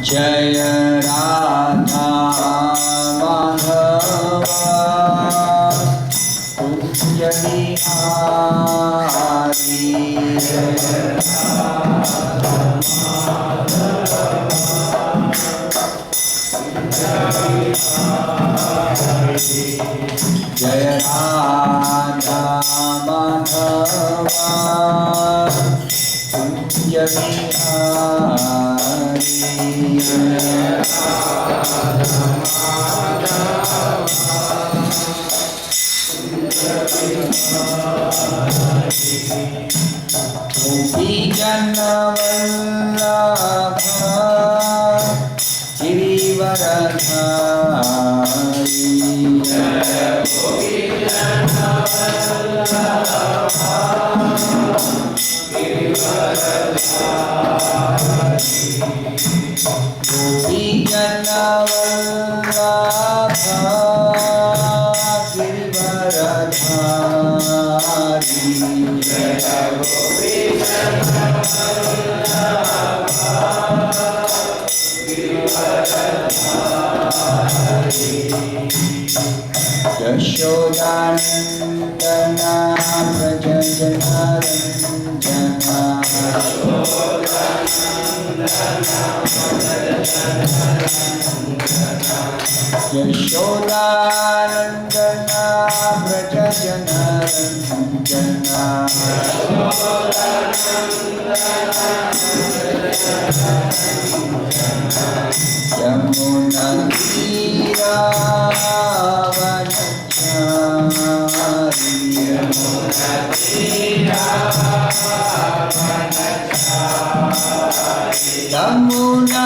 जय राधा माधव कुंज बिहारी जय राधा माधव कुंज गोपी जन वल्लभ गिरिवरधारी गोपी जन वल्लभ गिरिवरधारी यशोदानन्दना व्रज जनारञ्जना यशोदानन्दना व्रज जनारञ्जना यमुना यमुना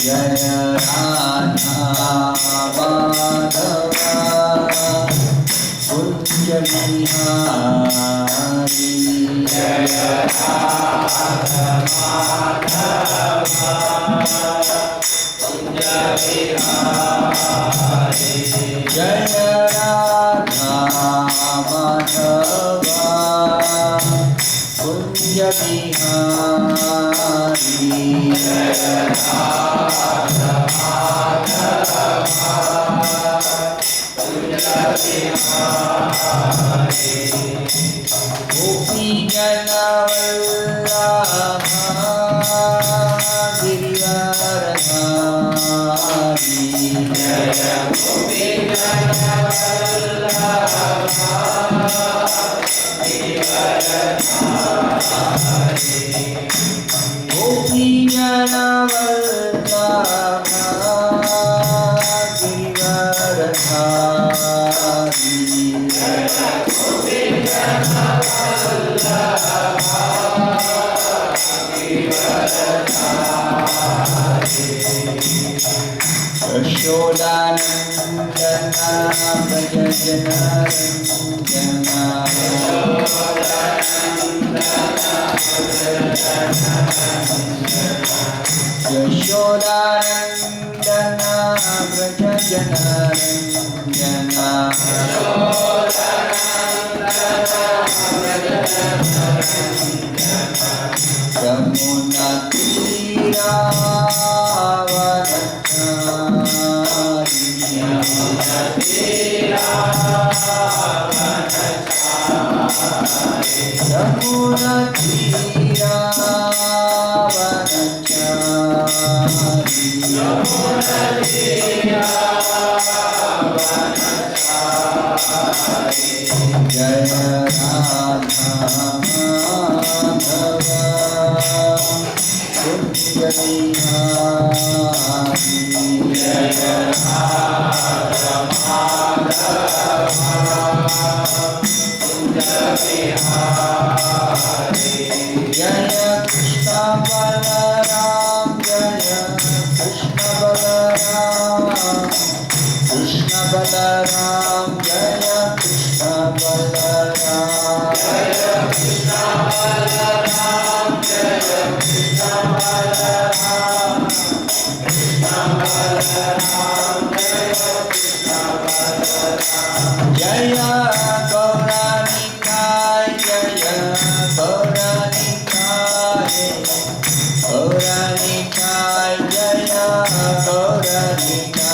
जय राधा माधव कुंज बिहारी जय राधा माधव कुंज बिहारी जय राधा माधव कुंज बिहारी गोपी जन वल्लभ गिरिवरधारी गोपी जन गोपी जन वल्लभ गिरिवरधारी यशोदानन्दना व्रज जनारञ्जना यशोदानन्दना व्रज जनारञ्जना यमुना तीरावनचारी यमुना तीरावनचारी जय राधा माधव कुंज बिहारी जय राधा माधव कुंज बिहारी जय कृष्ण बलराम जय कृष्ण बलराम कृष्ण बलराम जय कृष्ण बलराम जय कृष्ण बलराम जय कृष्ण बलराम कृष्ण बलराम जय कृष्ण जय गौरानिकाय जय गौरानिकाय गौरानिकाय जय गौरानिकाय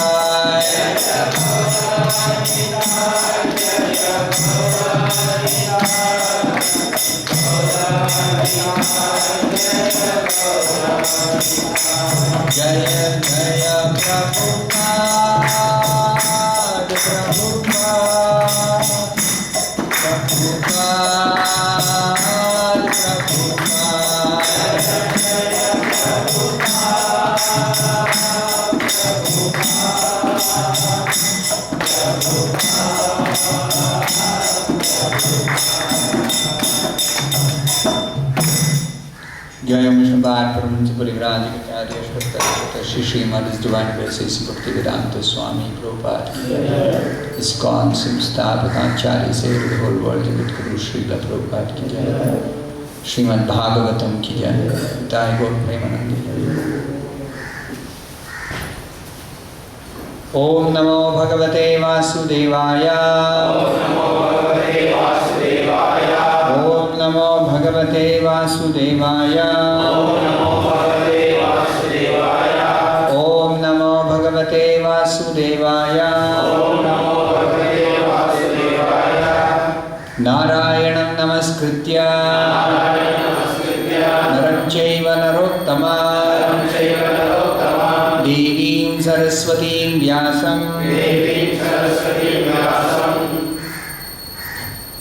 जय जय प्रभुपाद प्रभुपाद प्रभुपाद जय मुशबार परमहंस परिव्राज आचार्य श्री श्रीमद् डिवाइन ग्रेसेस भक्ति वेदांत स्वामी प्रभुपाद इस्कॉन संस्थापकाचार्य से the whole world Jagat Guru Srila Prabhupada की जय श्रीमद् भागवतम की जय ताई गौर प्रेमानंद ओम नमो भगवते वासुदेवाय ओम नमो भगवते वासुदेवाय ओम नमो भगवते वासुदेवाय नारायणं नमस्कृत्य नरं चैव नरोत्तमं देवीं सरस्वतीं व्यासं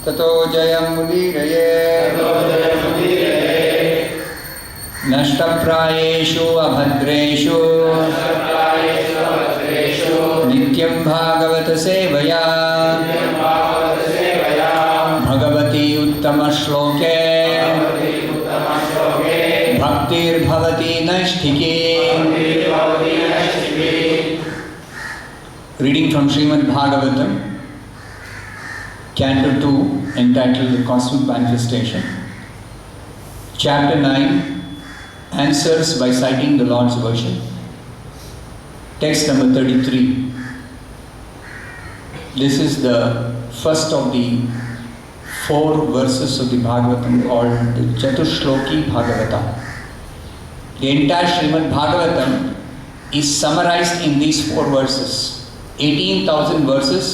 ततो जयमुदीरये नष्टप्रायेषु अभद्रेषु नित्यं भागवत सेवया Bhagwati उत्तमश्लोके भक्तिर्भवति नैष्ठिकी Reading from Srimad Bhagavatam, Canto 2, entitled The Cosmic Manifestation. Chapter 9, Answers by citing the Lord's version. Text number 33. This is the first of the 4 verses of the Bhagavatam called the Chatushloki Bhagavata. The entire Srimad Bhagavatam is summarized in these 4 verses. 18,000 verses.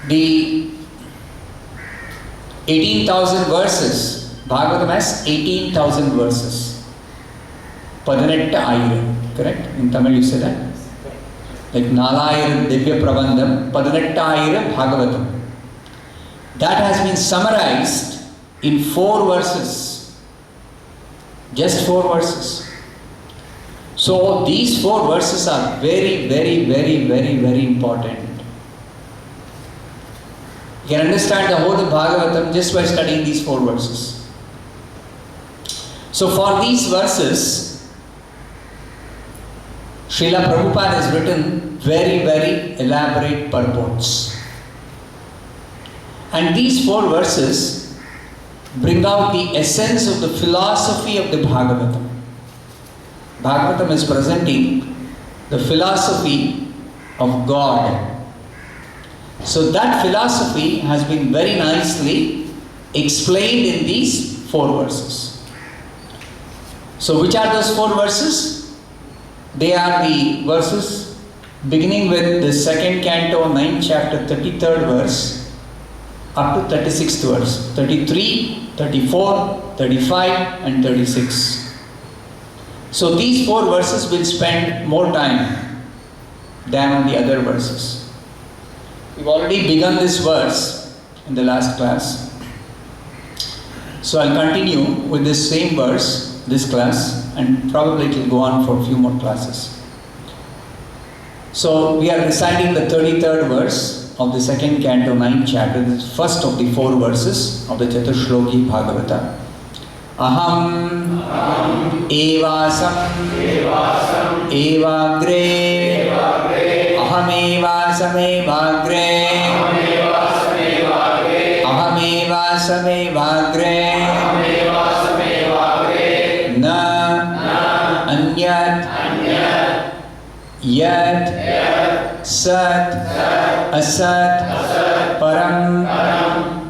The 18,000 verses, Bhagavatam has 18,000 verses. Padanetta Ayira, correct? In Tamil you say that? Like Nalayira Divya Prabandham, Padanetta Ayira Bhagavatam. That has been summarized in 4 verses. Just 4 verses. So these 4 verses are very, very, very, very, very important. You can understand the whole of Bhagavatam just by studying these 4 verses. So for these verses, Srila Prabhupada has written very, very elaborate purports. And these 4 verses bring out the essence of the philosophy of the Bhagavatam. Bhagavatam is presenting the philosophy of God. So that philosophy has been very nicely explained in these 4 verses. So which are those 4 verses? They are the verses beginning with the 2nd canto, 9th chapter, 33rd verse, up to 36th verse, 33, 34, 35 and 36. So these 4 verses will spend more time than on the other verses. We've already begun this verse in the last class. So I'll continue with this same verse, this class, and probably it will go on for a few more classes. So we are reciting the 33rd verse of the 2nd canto, 9th chapter. This is first of the 4 verses of the Chatushloki Bhagavata. Aham evasam evagre aham evasam evagre aham evasam evagre na Yat Sat Asat Param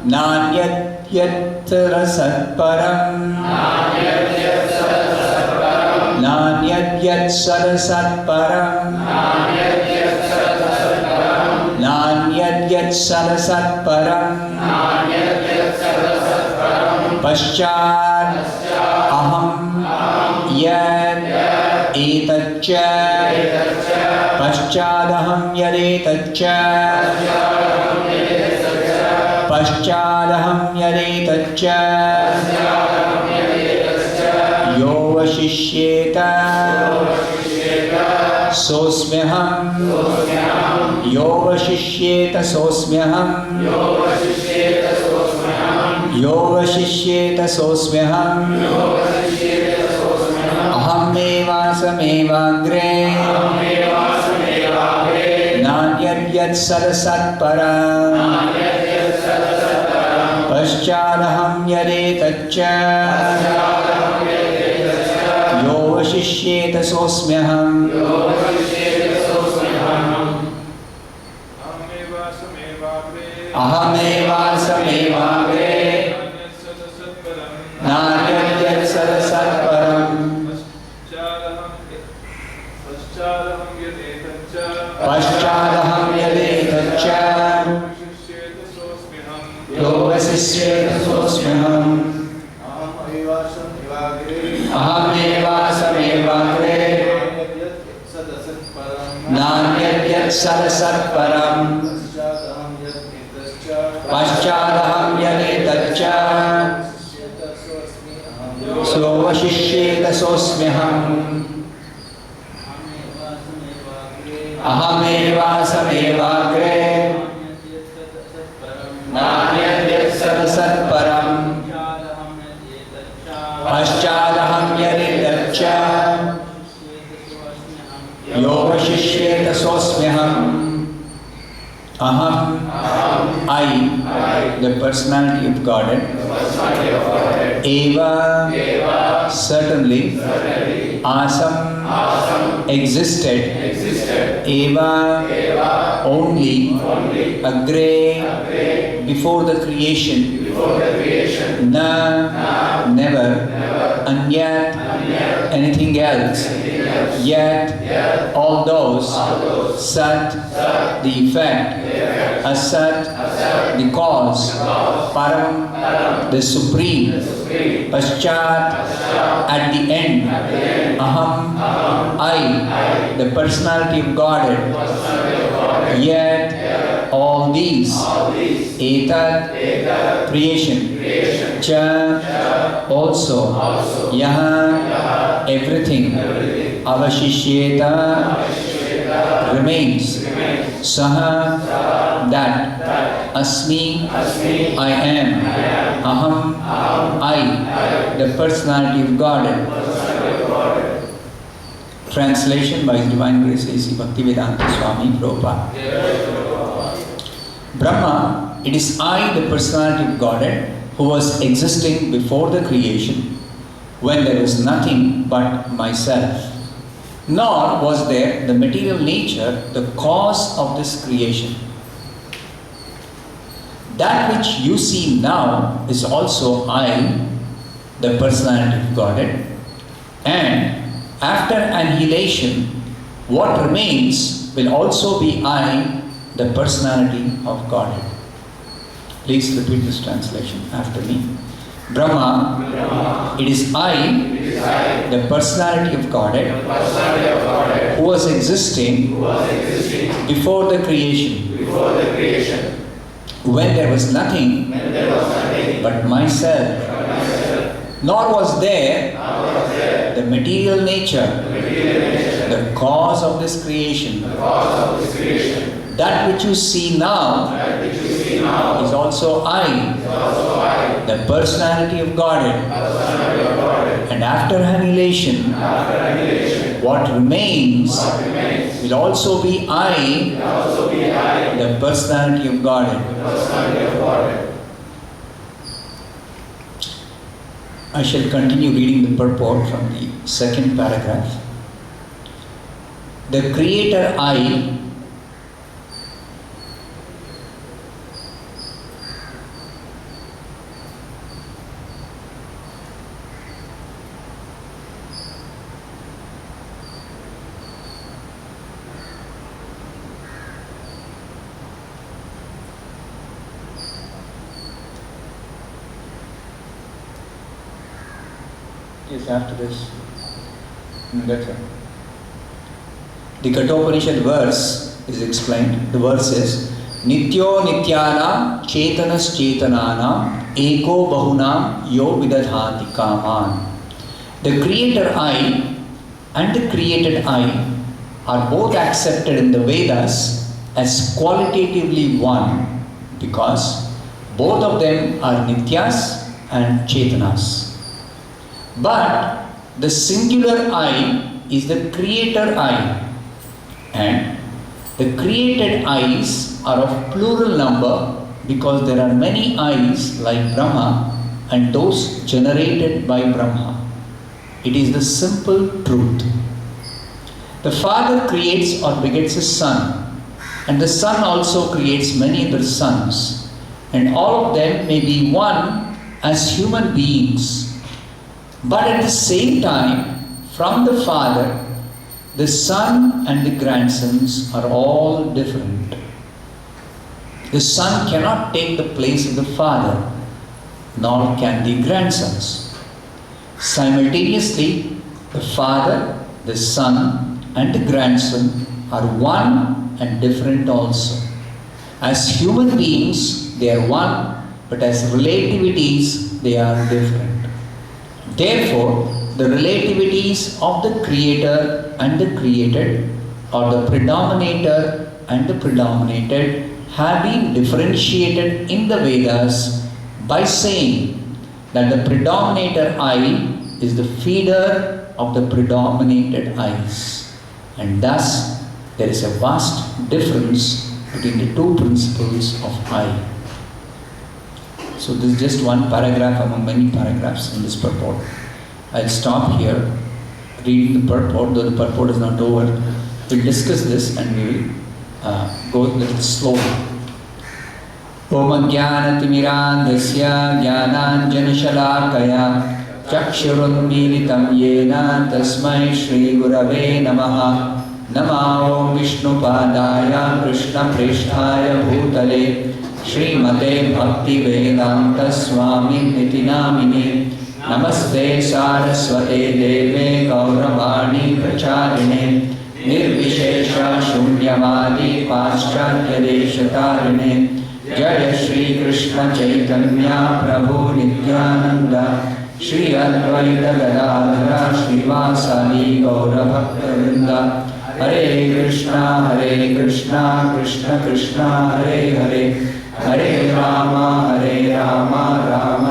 Nanyat Yat Sat Param Nanyat Yat Sat Param Nanyat Yat Sat Param Paschat Aham Yat Etaccha Paschadaham Yat Etaccha Paschadaham Yat Etaccha Yo Vashishyeta Sosmyaham Yo Vashishyeta Sosmyaham Yo Vashishyeta Sosmyaham Ahameva Samevagre Nanyat Yat Sat Param Paschadaham Yat Etaccha Yo Vashishyeta Sosmyaham Ahameva Samevagre Nanyat Yat Sat Param Paschadaham Yat Etaccha Yo Vashishyeta Sosmyaham Ahameva Samevagre Nanyat Yat Sat Param Paschadaham Yat Etaccha So Vashishyeta Sosmyaham Ahameva Samevagre Nanyat Yat Sat Param Paschadaham Yat Etaccha Yo Vashishyeta Sosmyaham Aham, I, the personality of Godhead, Eva, certainly, Asam, existed, Eva, only, Agre, before the creation, Na, never, Anyat, anything else, Yet, all those, Sat, the effect, Asat, the cause, Param, the supreme, Paschat, at the end, Aham, I, the personality of Godhead, Yet, all these, Etat, creation, Cha, also, Yaha, everything, Avashishyeta, remains, Saha, that, Asmi, I am, Aham, I, the personality of God. Translation by His Divine Grace A.C. Bhaktivedanta Swami Prabhupada. Brahma, it is I, the personality of Godhead, who was existing before the creation, when there was nothing but myself. Nor was there the material nature, the cause of this creation. That which you see now is also I, the personality of Godhead, and after annihilation, what remains will also be I, the personality of Godhead. Please repeat this translation after me. Brahma, it is I, the personality of Godhead, who was existing before the creation, when there was nothing but myself, nor was there the material nature, the cause of this creation. That which you see now is also I, the personality of Godhead. And after annihilation, what remains will also be I, the personality of Godhead. I shall continue reading the purport from the second paragraph. the creator I is after this. That's it. The Kathopanishad verse is explained. The verse is Nityo Nityanam Chetanas Chetananam Eko Bahunam Yo Vidadhati Kaman. The creator I and the created I are both accepted in the Vedas as qualitatively one because both of them are Nityas and Chetanas. But the singular I is the creator I, and the created I's are of plural number because there are many I's like Brahma and those generated by Brahma. It is the simple truth. The Father creates or begets his Son, and the Son also creates many other sons, and all of them may be one as human beings. But at the same time, from the Father, the Son and the grandsons are all different. The Son cannot take the place of the Father, nor can the grandsons. Simultaneously, the Father, the Son, and the grandson are one and different also. As human beings, they are one, but as relativities, they are different. Therefore, the relativities of the creator and the created, or the predominator and the predominated, have been differentiated in the Vedas by saying that the predominator I is the feeder of the predominated I's, and thus there is a vast difference between the two principles of I. So this is just one paragraph among many paragraphs in this purport. I'll stop here reading the purport, though the purport is not over. We'll discuss this and we will go a little slowly. Om Jnanatimmirandhasya Jnananjanashalakaya Chakshurunmilitam Yena Tasmai Shri Gurave Namaha Nama Om Vishnupadaya Krishna Presthaya Bhutale Srimate Bhakti Vedanta Swami Niti Namine Namaste Saraswate Deve Gauravani Pracharine Nirvishesha Shunyavadi Paschatya Deshatarine Jaya Shri Krishna Chaitanya Prabhu Nityananda Shri Advaita Gadadhara Srivasadi Gaura Bhakta Vrinda Hare Krishna Krishna Krishna Hare Hare Hare Rama Rama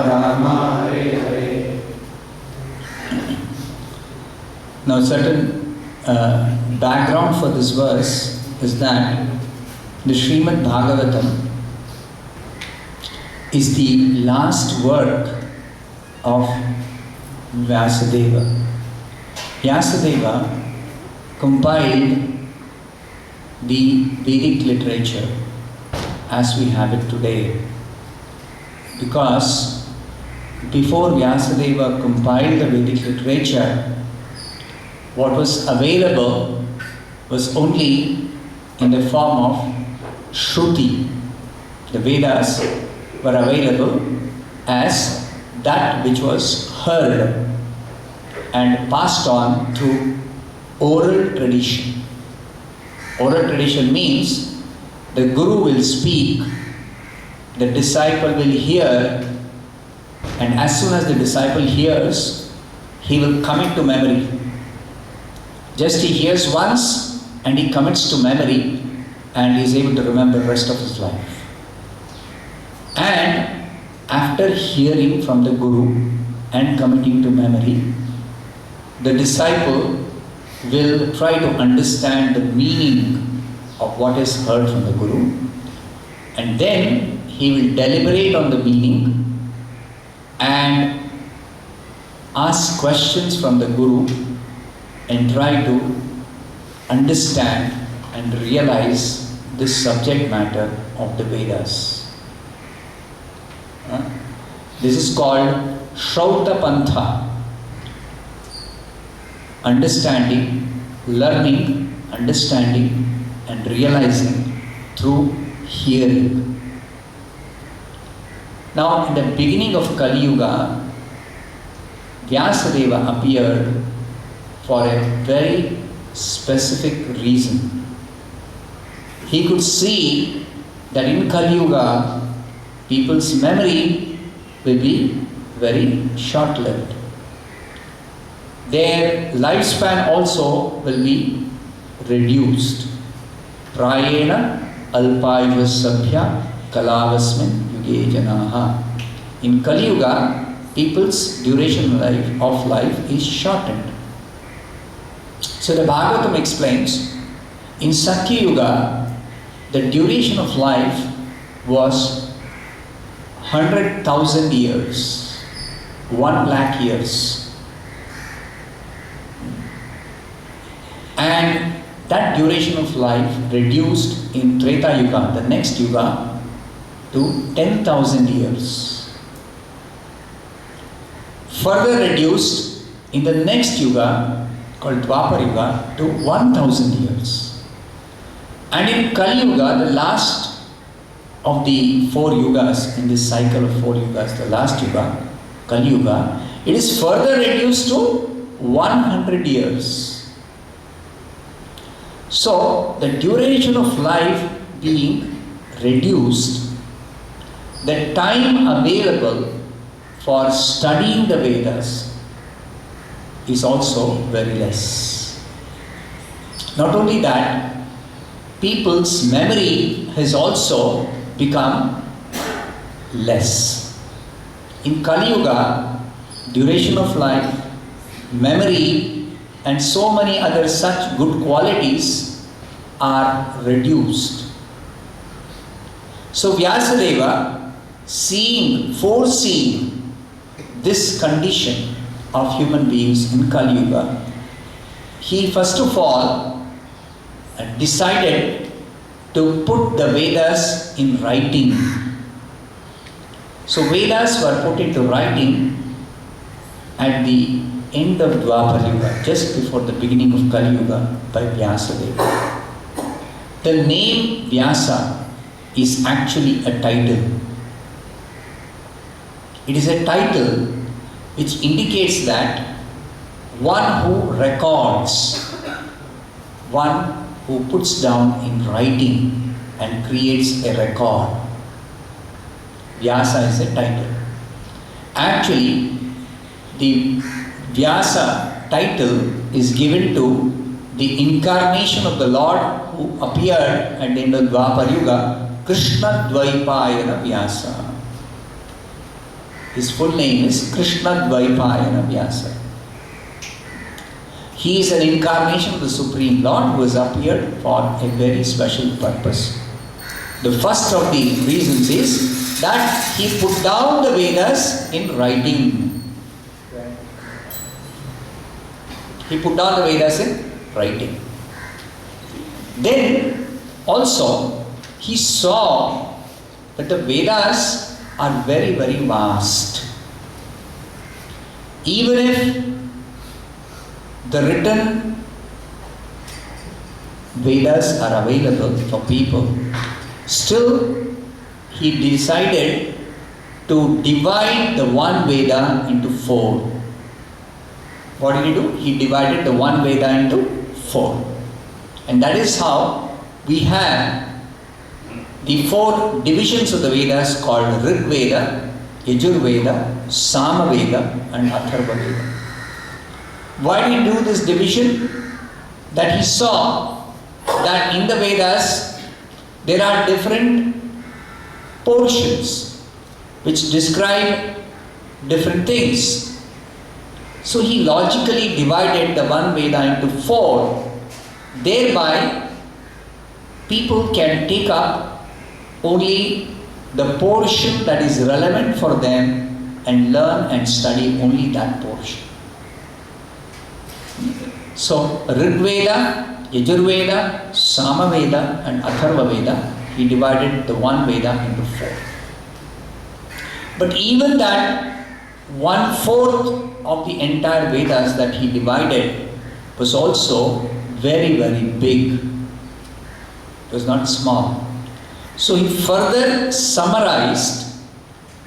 Rama Hare Hare. Now certain background for this verse is that the Srimad Bhagavatam is the last work of Vyasadeva. Vyasadeva compiled the Vedic literature as we have it today, because before Vyasadeva compiled the Vedic literature, what was available was only in the form of Shruti. The Vedas were available as that which was heard and passed on through oral tradition. Oral tradition means the Guru will speak, the disciple will hear, and as soon as the disciple hears, he will commit to memory. Just he hears once and he commits to memory and he is able to remember the rest of his life. And after hearing from the Guru and committing to memory, the disciple will try to understand the meaning of what is heard from the Guru, and then he will deliberate on the meaning and ask questions from the Guru and try to understand and realize this subject matter of the Vedas. This is called Shrauta Pantha. Understanding, learning, understanding and realizing through hearing. Now in the beginning of Kali Yuga, Vyasadeva appeared for a very specific reason. He could see that in Kali Yuga, people's memory will be very short-lived. Their lifespan also will be reduced. Prayena alpayvasabhya kalavasmin yuge janaha. In Kali Yuga, people's duration of life is shortened. So the Bhagavatam explains, in Satya Yuga, the duration of life was 100,000 years, 1 lakh years. And that duration of life reduced in Treta Yuga, the next Yuga, to 10,000 years. Further reduced in the next Yuga, called Dwapar Yuga, to 1,000 years. And in Kali Yuga, the last of the 4 yugas, in this cycle of 4 yugas, the last Yuga, Kali Yuga, it is further reduced to 100 years. So, the duration of life being reduced, the time available for studying the Vedas is also very less. Not only that, people's memory has also become less. In Kali Yuga, duration of life, memory and so many other such good qualities are reduced. So Vyasadeva, foreseeing this condition of human beings in Kali Yuga, he first of all decided to put the Vedas in writing. So Vedas were put into writing at the end of Dwapar Yuga, just before the beginning of Kali Yuga, by Vyasadeva. The name Vyasa is actually a title. It is a title which indicates that one who records, one who puts down in writing and creates a record. Vyasa is a title. Actually, the Vyasa title is given to the incarnation of the Lord who appeared at the end of Dwapar Yuga, Krishna Dvaipayana Vyasa. His full name is Krishna Dvaipayana Vyasa. He is an incarnation of the Supreme Lord who has appeared for a very special purpose. The first of the reasons is that he put down the Vedas in writing. He put down the Vedas in writing. Then also he saw that the Vedas are very, very vast. Even if the written Vedas are available for people, still he decided to divide the one Veda into 4. What did he do? He divided the one Veda into 4. And that is how we have the 4 divisions of the Vedas called Rig Veda, Yajur Veda, Sama Veda and Atharva Veda. Why did he do this division? That he saw that in the Vedas there are different portions which describe different things. So he logically divided the one Veda into 4. Thereby, people can take up only the portion that is relevant for them and learn and study only that portion. So, Rig Veda, Yajurveda, Samaveda and Atharva Veda, he divided the one Veda into four. But even that 1/4 of the entire Vedas that he divided was also very, very big. It was not small. So he further summarized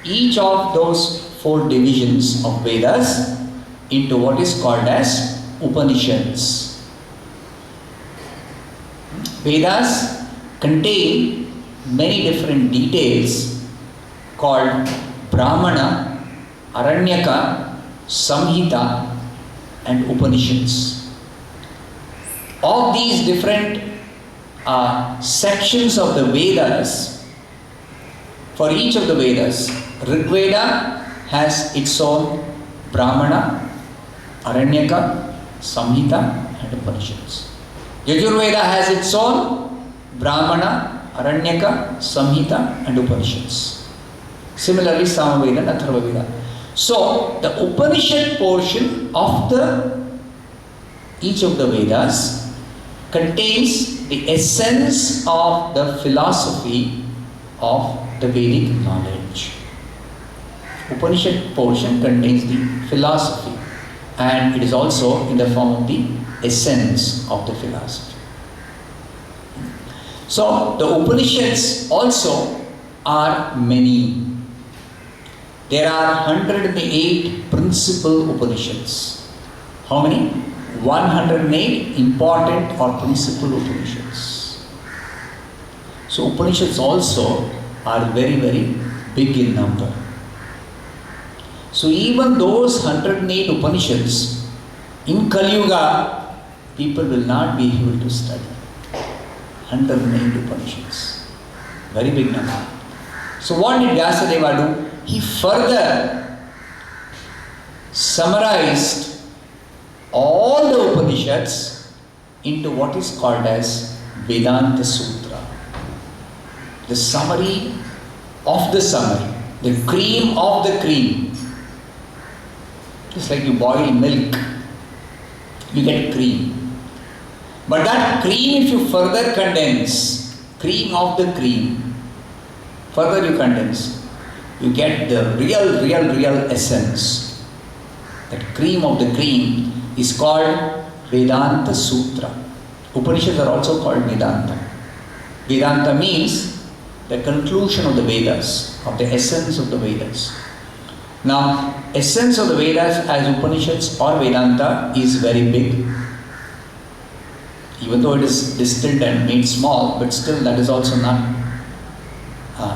each of those four divisions of Vedas into what is called as Upanishads. Vedas contain many different details called Brahmana, Aranyaka, Samhita and Upanishads. Of these different sections of the Vedas, for each of the Vedas, Rig Veda has its own Brahmana, Aranyaka, Samhita and Upanishads. Yajurveda has its own Brahmana, Aranyaka, Samhita and Upanishads. Similarly, Samaveda and Atharva Veda. So, the Upanishad portion of each of the Vedas contains the essence of the philosophy of the Vedic knowledge. Upanishad portion contains the philosophy and it is also in the form of the essence of the philosophy. So, the Upanishads also are many. There are 108 principal Upanishads. How many? 108 important or principal Upanishads. So Upanishads also are very, very big in number. So even those 108 Upanishads, in Kali Yuga, people will not be able to study. 108 Upanishads. Very big number. So what did Vyasadeva do? He further summarized all the Upanishads into what is called as Vedanta Sutra. The summary of the summary, the cream of the cream. Just like you boil milk, you get cream. But that cream, if you further condense, cream of the cream, further you condense, you get the real essence. That cream of the cream is called Vedanta Sutra. Upanishads are also called Vedanta. Vedanta means the conclusion of the Vedas, of the essence of the Vedas. Now, essence of the Vedas as Upanishads or Vedanta is very big. Even though it is distilled and made small, but still that is also not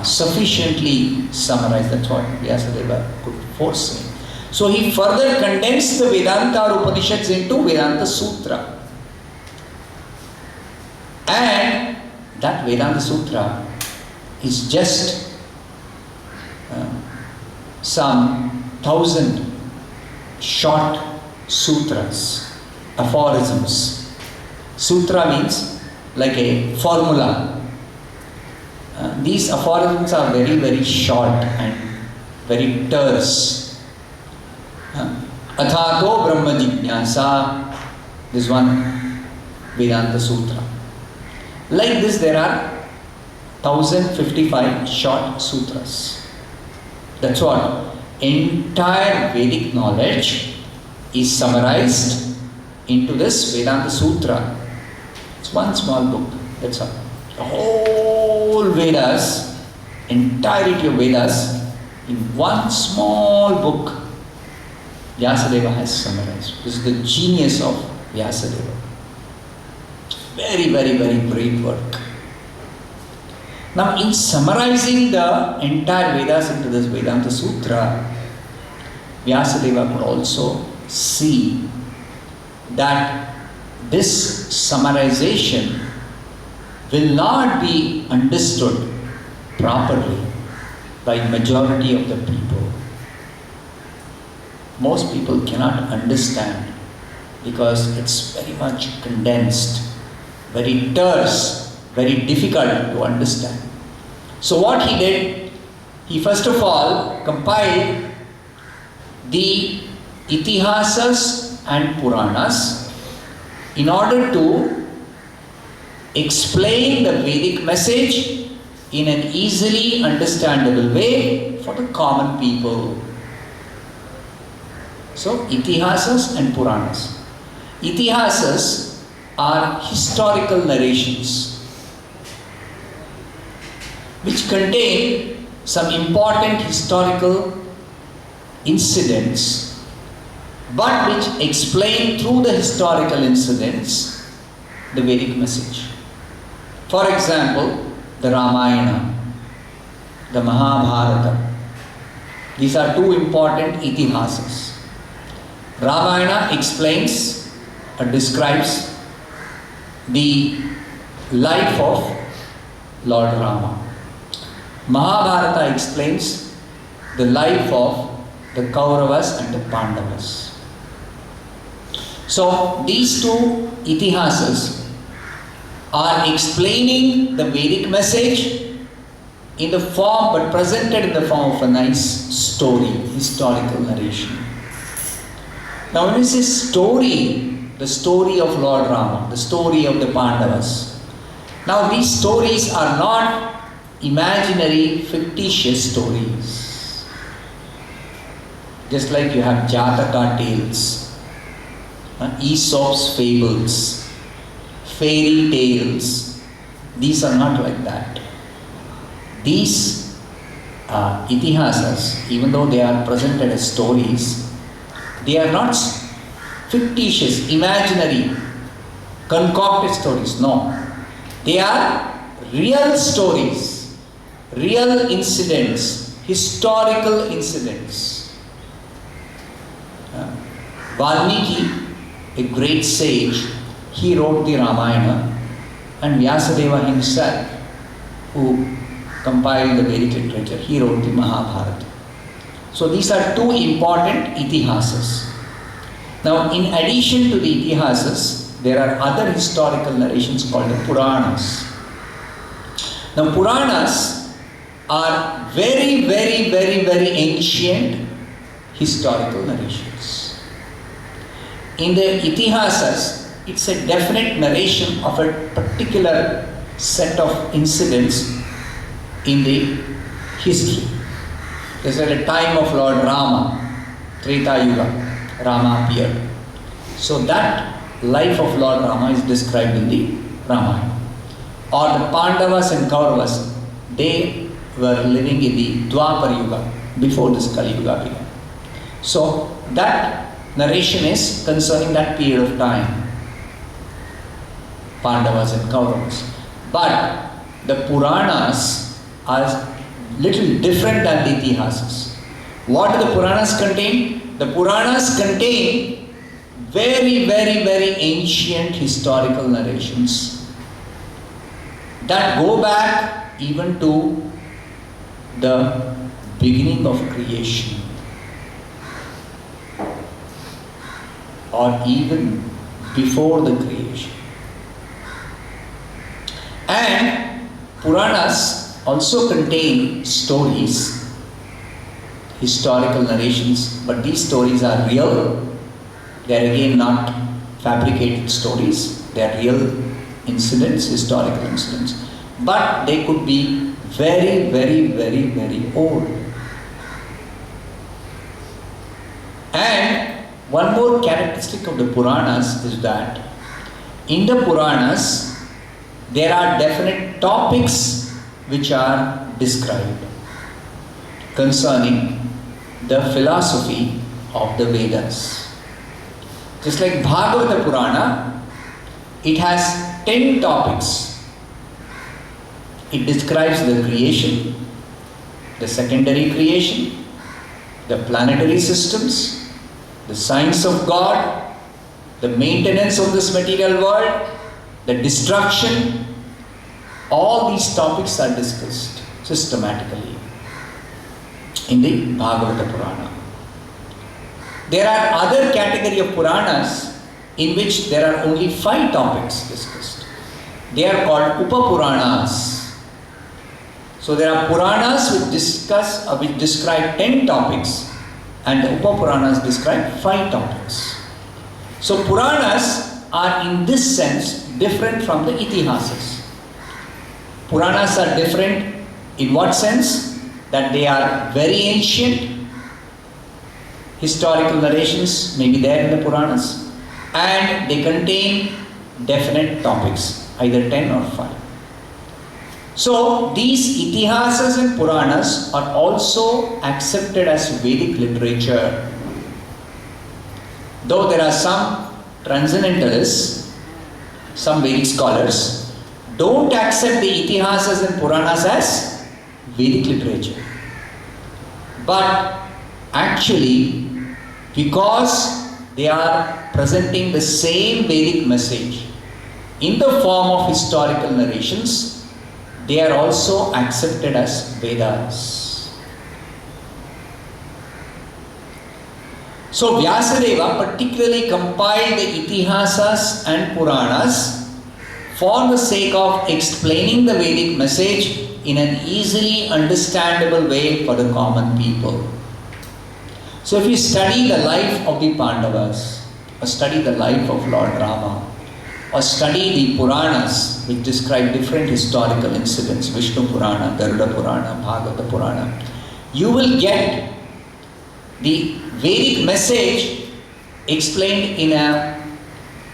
sufficiently summarized. That's what Vyasadeva could foresee. So he further condensed the Vedanta or Upanishads into Vedanta Sutra. And that Vedanta Sutra is just some 1,000 short sutras, aphorisms. Sutra means like a formula. These aphorisms are very, very short and very terse. Athato Brahma Jijnasa, this one Vedanta Sutra. Like this, there are 1,055 short sutras. That's what entire Vedic knowledge is summarized into this Vedanta Sutra. It's one small book. That's all. The whole Vedas, entirety of Vedas, in one small book, Vyasadeva has summarized. This is the genius of Vyasadeva. Very, very, very great work. Now, in summarizing the entire Vedas into this Vedanta Sutra, Vyasadeva could also see that this summarization will not be understood properly by majority of the people. Most people cannot understand because it's very much condensed, very terse, very difficult to understand. So what he did, he first of all compiled the Itihasas and Puranas in order to explain the Vedic message in an easily understandable way for the common people. So, Itihasas and Puranas. Itihasas are historical narrations which contain some important historical incidents, but which explain through the historical incidents the Vedic message. For example, the Ramayana, the Mahabharata. These are two important itihasas. Ramayana explains or describes the life of Lord Rama. Mahabharata explains the life of the Kauravas and the Pandavas. So these two itihasas are explaining the Vedic message in the form, but presented in the form of a nice story, historical narration. Now when we say story, the story of Lord Rama, the story of the Pandavas. Now these stories are not imaginary, fictitious stories. Just like you have Jataka tales, Aesop's fables, fairy tales. These are not like that. These itihasas, even though they are presented as stories, they are not fictitious, imaginary, concocted stories. No. They are real stories, real incidents, historical incidents. Valmiki, a great sage, he wrote the Ramayana, and Vyasadeva himself, who compiled the Vedic literature, he wrote the Mahabharata. So these are two important itihasas. Now in addition to the itihasas, there are other historical narrations called the Puranas. Now Puranas are very, very, very, very ancient historical narrations. In the itihasas, it's a definite narration of a particular set of incidents in the history. This is at the time of Lord Rama, Treta Yuga, Rama appeared. So that life of Lord Rama is described in the Ramayana. Or the Pandavas and Kauravas, they were living in the Dwapar Yuga, before this Kali Yuga began. So that narration is concerning that period of time, Pandavas and Kauravas. But the Puranas are little different than the itihasas. What do the Puranas contain? The Puranas contain very, very, very ancient historical narrations that go back even to the beginning of creation, or even before the creation. And Puranas also contain stories, historical narrations, but these stories are real. They are again not fabricated stories. They are real incidents, historical incidents. But they could be very, very, very, very old. And one more characteristic of the Puranas is that in the Puranas there are definite topics which are described concerning the philosophy of the Vedas. Just like Bhagavata Purana, it has 10 topics. It describes the creation, the secondary creation, the planetary systems, the science of God, the maintenance of this material world, the destruction. All these topics are discussed systematically in the Bhagavata Purana. There are other category of Puranas in which there are only 5 topics discussed. They are called Upapuranas. So there are Puranas which describe 10 topics, and the Upapuranas describe 5 topics. So Puranas are in this sense different from the Itihasas. Puranas are different in what sense? That they are very ancient. Historical narrations may be there in the Puranas, and they contain definite topics, either 10 or 5. So these Itihasas and Puranas are also accepted as Vedic literature. Though there are some transcendentalists, some Vedic scholars, don't accept the Itihasas and Puranas as Vedic literature. But actually, because they are presenting the same Vedic message in the form of historical narrations, they are also accepted as Vedas. So Vyasadeva particularly compiled the Itihasas and Puranas for the sake of explaining the Vedic message in an easily understandable way for the common people. So if you study the life of the Pandavas, or study the life of Lord Rama, or study the Puranas which describe different historical incidents, Vishnu Purana, Garuda Purana, Bhagavata Purana, you will get the Vedic message explained in a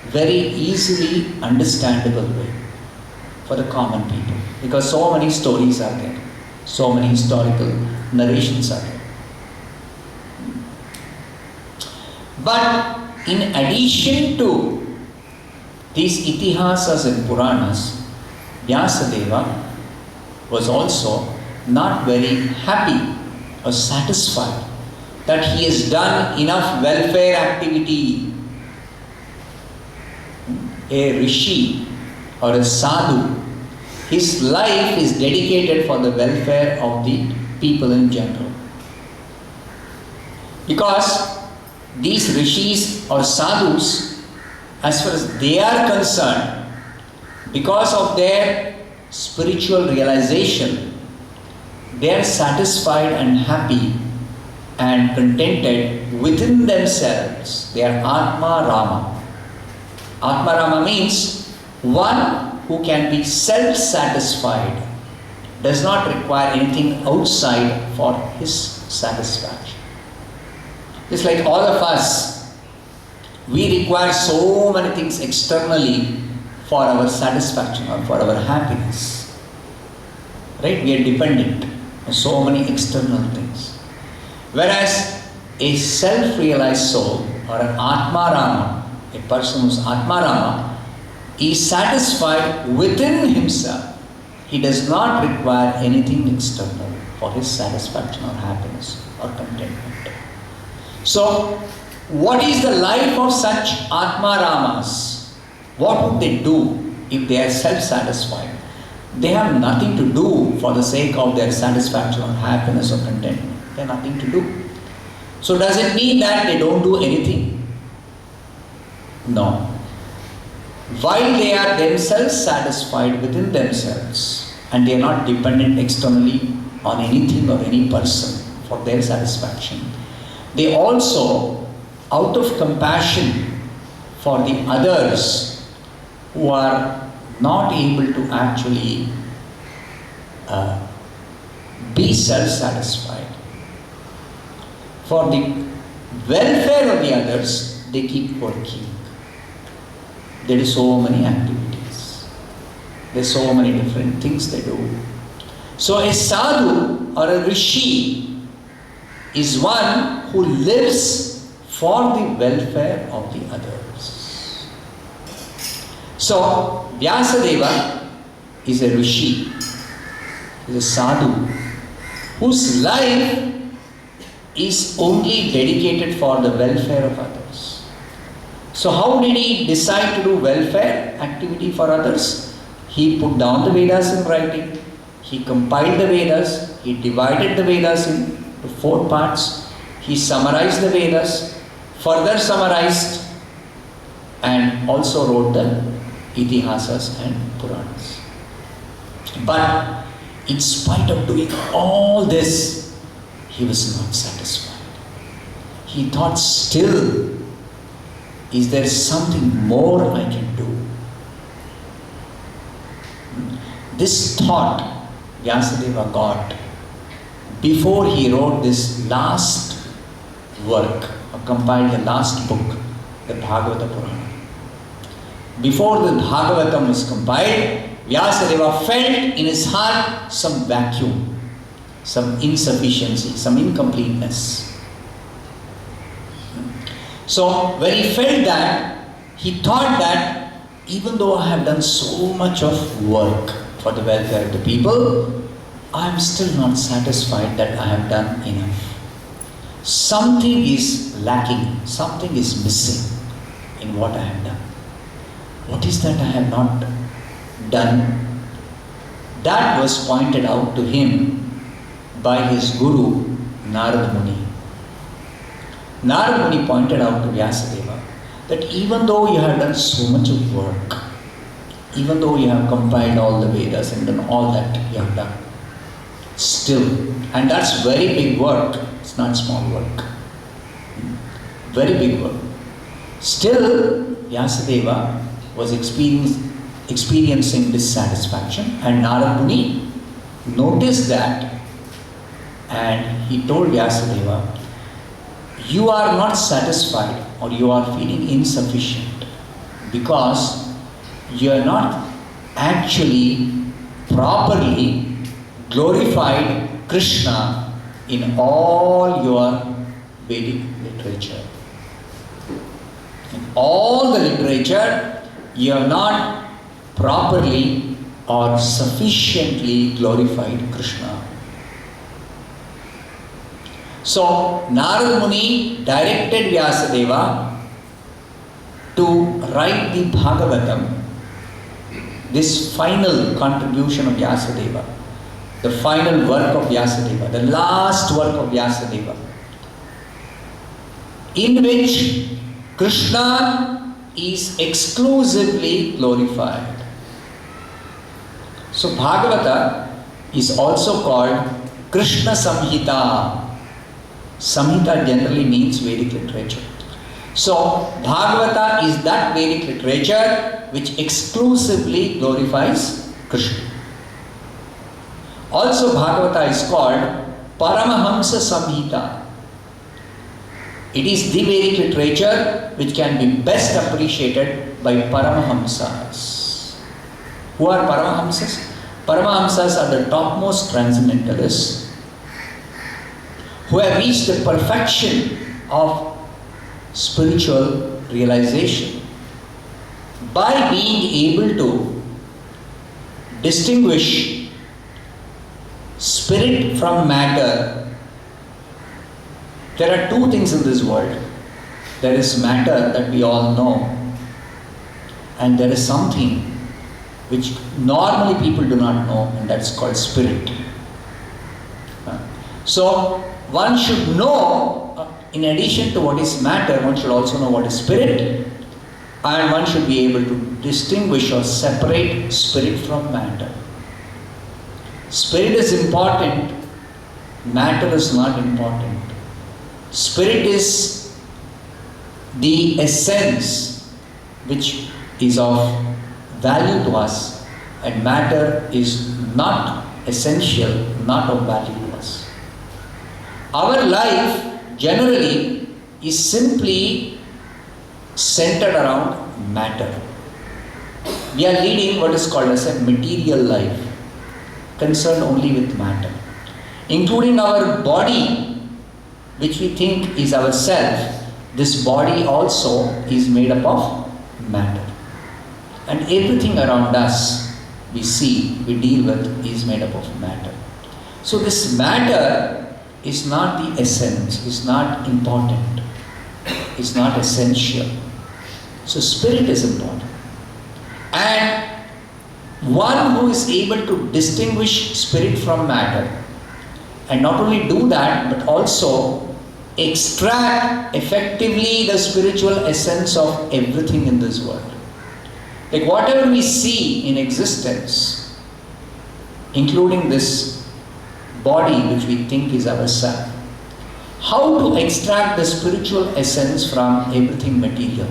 very easily understandable way for the common people, because so many stories are there, so many historical narrations are there. But in addition to these Itihasas and Puranas, Vyasadeva was also not very happy or satisfied that he has done enough welfare activity. A rishi or a sadhu, his life is dedicated for the welfare of the people in general. Because these rishis or sadhus, as far as they are concerned, because of their spiritual realization, they are satisfied and happy and contented within themselves. They are Atma Rama. Atma Rama means one who can be self-satisfied, does not require anything outside for his satisfaction. It's like all of us, we require so many things externally for our satisfaction or for our happiness. Right? We are dependent on so many external things. Whereas a self-realized soul or an Atma Rama, a person who's Atma Rama, is satisfied within himself. He does not require anything external for his satisfaction or happiness or contentment. So, what is the life of such Atma Ramas? What would they do if they are self-satisfied? They have nothing to do for the sake of their satisfaction or happiness or contentment. They have nothing to do. So does it mean that they don't do anything? No. While they are themselves satisfied within themselves and they are not dependent externally on anything or any person for their satisfaction, they also, out of compassion for the others who are not able to actually be self-satisfied, for the welfare of the others, they keep working. There are so many activities. There are so many different things they do. So a sadhu or a rishi is one who lives for the welfare of the others. So Vyasadeva is a rishi, is a sadhu, whose life is only dedicated for the welfare of others. So how did he decide to do welfare activity for others? He put down the Vedas in writing, he compiled the Vedas, he divided the Vedas into 4 parts, he summarized the Vedas, further summarized, and also wrote the Itihasas and Puranas. But in spite of doing all this, he was not satisfied. He thought still Is there something more I can do? This thought Vyasadeva got before he wrote this last work, or compiled the last book, the Bhagavata Purana. Before the Bhagavatam was compiled, Vyasadeva felt in his heart some vacuum, some insufficiency, some incompleteness. So when he felt that, he thought that even though I have done so much of work for the welfare of the people, I am still not satisfied that I have done enough. Something is lacking, something is missing in what I have done. What is that I have not done? That was pointed out to him by his guru, Narad Muni. Narad Muni pointed out to Vyasadeva that even though you have done so much of work, even though you have compiled all the Vedas and done all that you have done, still, and that's very big work, it's not small work, very big work. Still, Vyasadeva was experiencing dissatisfaction, and Narad Muni noticed that, and he told Vyasadeva, you are not satisfied or you are feeling insufficient because you are not actually properly glorified Krishna in all your Vedic literature. In all the literature, you have not properly or sufficiently glorified Krishna. So, Narad Muni directed Vyasadeva to write the Bhagavatam, this final contribution of Vyasadeva, the final work of Vyasadeva, the last work of Vyasadeva, in which Krishna is exclusively glorified. So Bhagavata is also called Krishna Samhita. Samhita generally means Vedic literature. So Bhagavata is that Vedic literature which exclusively glorifies Krishna. Also Bhagavata is called Paramahamsa Samhita. It is the Vedic literature which can be best appreciated by Paramahamsas. Who are Paramahamsas? Paramahamsas are the topmost transcendentalists who have reached the perfection of spiritual realization by being able to distinguish spirit from matter. There are two things in this world. There is matter that we all know, and there is something which normally people do not know, and that's called spirit. So one should know, in addition to what is matter, one should also know what is spirit, and one should be able to distinguish or separate spirit from matter. Spirit is important, matter is not important. Spirit is the essence which is of value to us, and matter is not essential, not of value to us. Our life generally is simply centered around matter. We are leading what is called as a material life, concerned only with matter, including our body, which we think is ourself. This body also is made up of matter. And everything around us we see, we deal with, is made up of matter. So this matter is not the essence, is not important, is not essential. So spirit is important. And one who is able to distinguish spirit from matter, and not only do that, but also extract effectively the spiritual essence of everything in this world. Like whatever we see in existence, including this body which we think is ourself, how to extract the spiritual essence from everything material.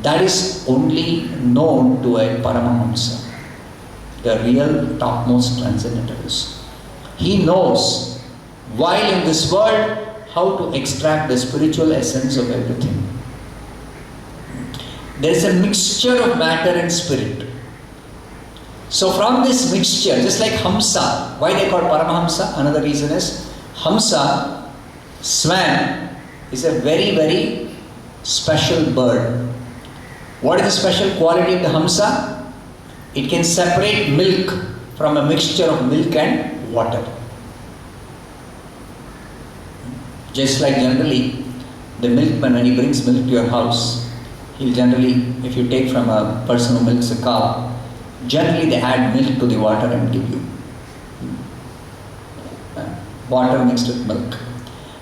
that is only known to a Paramahamsa, the real topmost transcendentalist. He knows, while in this world, how to extract the spiritual essence of everything. There is a mixture of matter and spirit. So from this mixture, just like Hamsa, why they call Paramahamsa? Another reason is Hamsa, swan, is a very, very special bird. What is the special quality of the Hamsa? It can separate milk from a mixture of milk and water. Just like generally, the milkman, when he brings milk to your house, he'll generally, if you take from a person who milks a cow, generally they add milk to the water and give you. Water mixed with milk.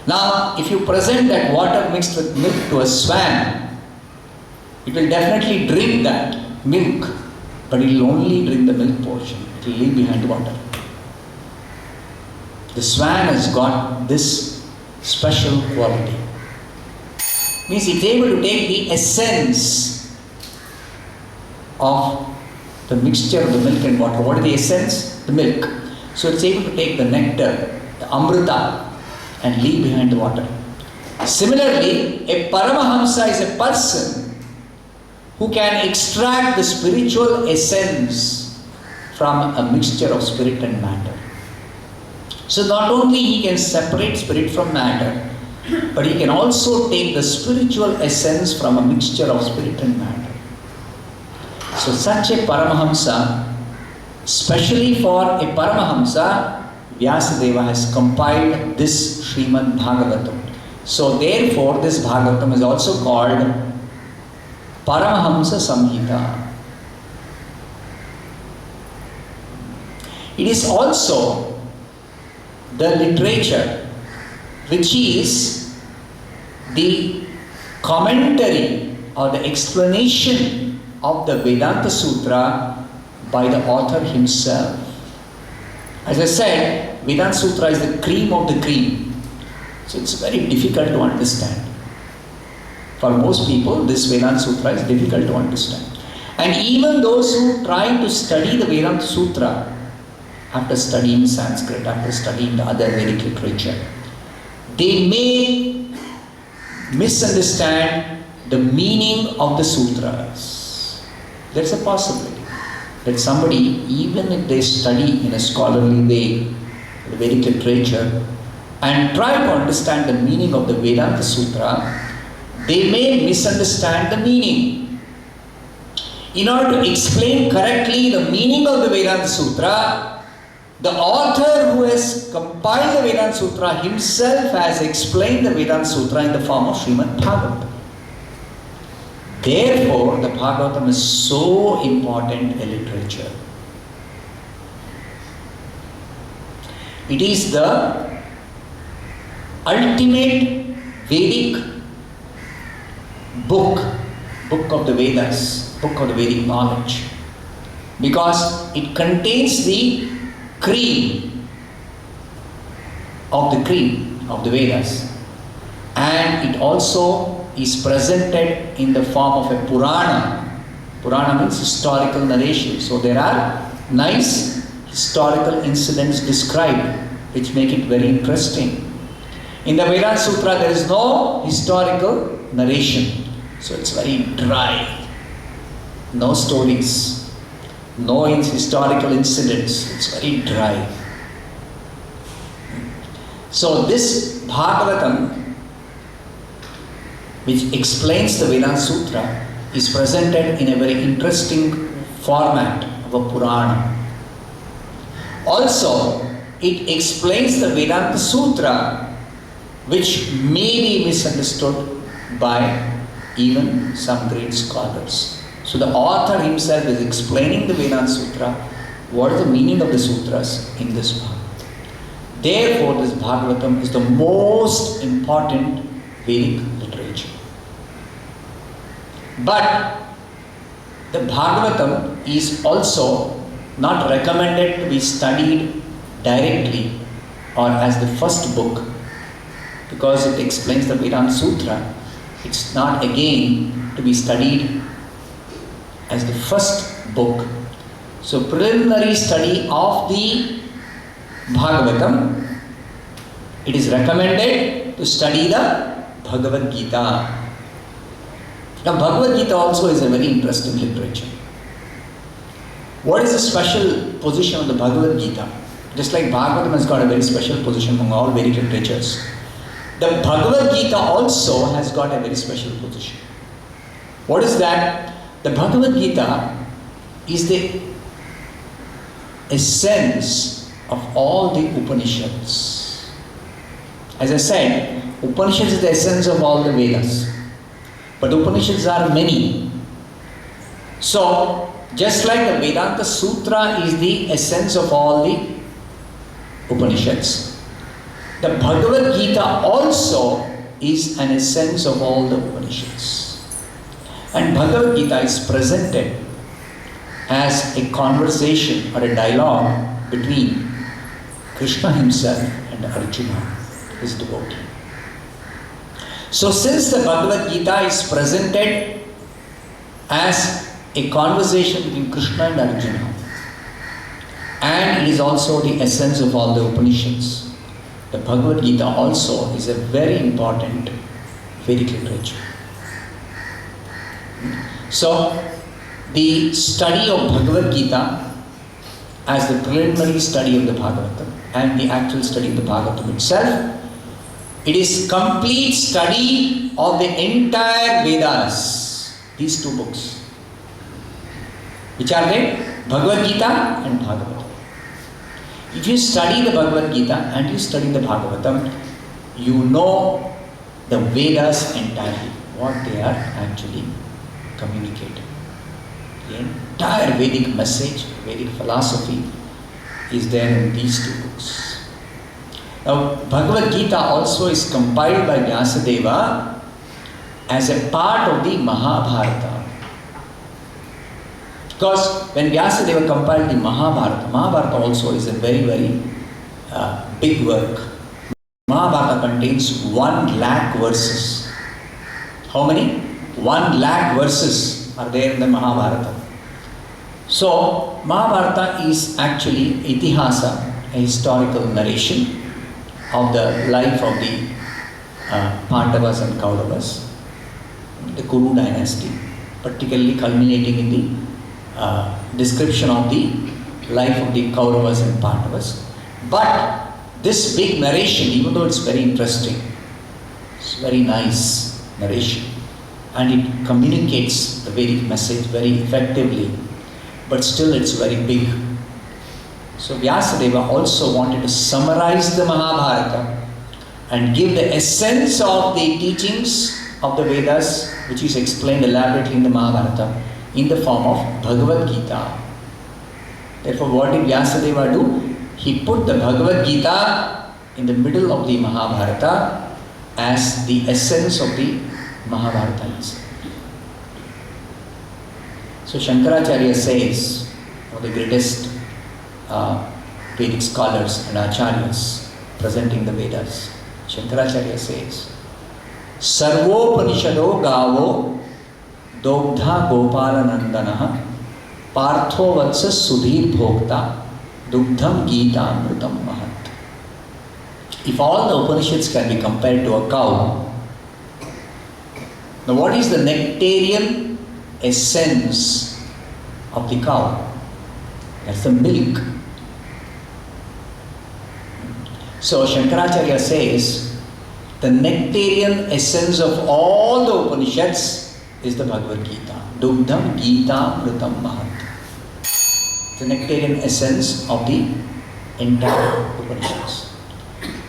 Now, if you present that water mixed with milk to a swan, it will definitely drink that milk, but it will only drink the milk portion. It will leave behind the water. The swan has got this special quality. Means it's able to take the essence of the mixture of the milk and water. What is the essence? The milk. So it's able to take the nectar, the amrita, and leave behind the water. Similarly, a Paramahamsa is a person who can extract the spiritual essence from a mixture of spirit and matter. So not only he can separate spirit from matter, but he can also take the spiritual essence from a mixture of spirit and matter. So such a Paramahamsa, especially for a Paramahamsa, Vyasadeva has compiled this Srimad Bhagavatam. So therefore this Bhagavatam is also called Paramahamsa Samhita. It is also the literature which is the commentary or the explanation of the Vedanta Sutra by the author himself. As I said, Vedanta Sutra is the cream of the cream. So it's very difficult to understand. For most people, this Vedanta Sutra is difficult to understand. And even those who try to study the Vedanta Sutra, after studying Sanskrit, after studying the other Vedic literature, they may misunderstand the meaning of the sutras. There's a possibility that somebody, even if they study in a scholarly way the Vedic literature and try to understand the meaning of the Vedanta Sutra, they may misunderstand the meaning. In order to explain correctly the meaning of the Vedanta Sutra, the author who has compiled the Vedanta Sutra himself has explained the Vedanta Sutra in the form of Srimad Bhagavatam. Therefore, the Bhagavatam is so important a literature. It is the ultimate Vedic book of the Vedas, book of the Vedic knowledge, because it contains the cream of the Vedas, and it also is presented in the form of a Purana. Purana means historical narration. So there are nice historical incidents described which make it very interesting. In the Vedanta Sutra there is no historical narration. So it's very dry. No stories. No historical incidents. It's very dry. So this Bhagavatam, which explains the Vedanta Sutra, is presented in a very interesting format of a Purana. Also, it explains the Vedanta Sutra, which may be misunderstood by even some great scholars. So the author himself is explaining the Vedanta Sutra, what is the meaning of the sutras in this Bhagavatam. Therefore, this Bhagavatam is the most important Vedic literature. But the Bhagavatam is also not recommended to be studied directly or as the first book, because it explains the Vedanta Sutra. It's not again to be studied as the first book. So preliminary study of the Bhagavatam, it is recommended to study the Bhagavad Gita. Now Bhagavad Gita also is a very interesting literature. What is the special position of the Bhagavad Gita? Just like Bhagavatam has got a very special position among all Vedic literatures, the Bhagavad Gita also has got a very special position. What is that? The Bhagavad Gita is the essence of all the Upanishads. As I said, Upanishads is the essence of all the Vedas. But Upanishads are many. So, just like the Vedanta Sutra is the essence of all the Upanishads, the Bhagavad Gita also is an essence of all the Upanishads. And Bhagavad Gita is presented as a conversation or a dialogue between Krishna himself and Arjuna, his devotee. So since the Bhagavad Gita is presented as a conversation between Krishna and Arjuna, and it is also the essence of all the Upanishads, the Bhagavad Gita also is a very important Vedic literature. So, the study of Bhagavad Gita as the preliminary study of the Bhagavatam and the actual study of the Bhagavatam itself, it is complete study of the entire Vedas. These two books. Which are they? Bhagavad Gita and Bhagavatam. If you study the Bhagavad Gita and you study the Bhagavatam, you know the Vedas entirely, what they are actually communicating. The entire Vedic message, Vedic philosophy is there in these two books. Now, Bhagavad Gita also is compiled by Vyasadeva as a part of the Mahabharata. Because when Vyasadeva compiled the Mahabharata, Mahabharata also is a very, very big work. Mahabharata contains 1,00,000 verses. How many? 1,00,000 verses are there in the Mahabharata. So, Mahabharata is actually Itihasa, a historical narration of the life of the Pandavas and Kauravas, the Kuru dynasty, particularly culminating in the description of the life of the Kauravas and Pandavas. But this big narration, even though it's very interesting, it's very nice narration, and it communicates the Vedic message very effectively, but still it's very big. So Vyasadeva also wanted to summarize the Mahabharata and give the essence of the teachings of the Vedas, which is explained elaborately in the Mahabharata, in the form of Bhagavad Gita. Therefore, what did Vyasadeva do? He put the Bhagavad Gita in the middle of the Mahabharata as the essence of the Mahabharata. So Shankaracharya says, one of the greatest Vedic scholars and acharyas presenting the Vedas, Shankaracharya says, Sarvopanishado gavo Dogdha Gopala Nandana Partho Vatsa Sudhir Bhokta Dugdham Gita Amritam Mahat. If all the Upanishads can be compared to a cow, now what is the nectarian essence of the cow? That's the milk. So Shankaracharya says the nectarian essence of all the Upanishads is the Bhagavad Gita. Dugdham Gita Amritam Mahat. The nectarian essence of the entire Upanishads.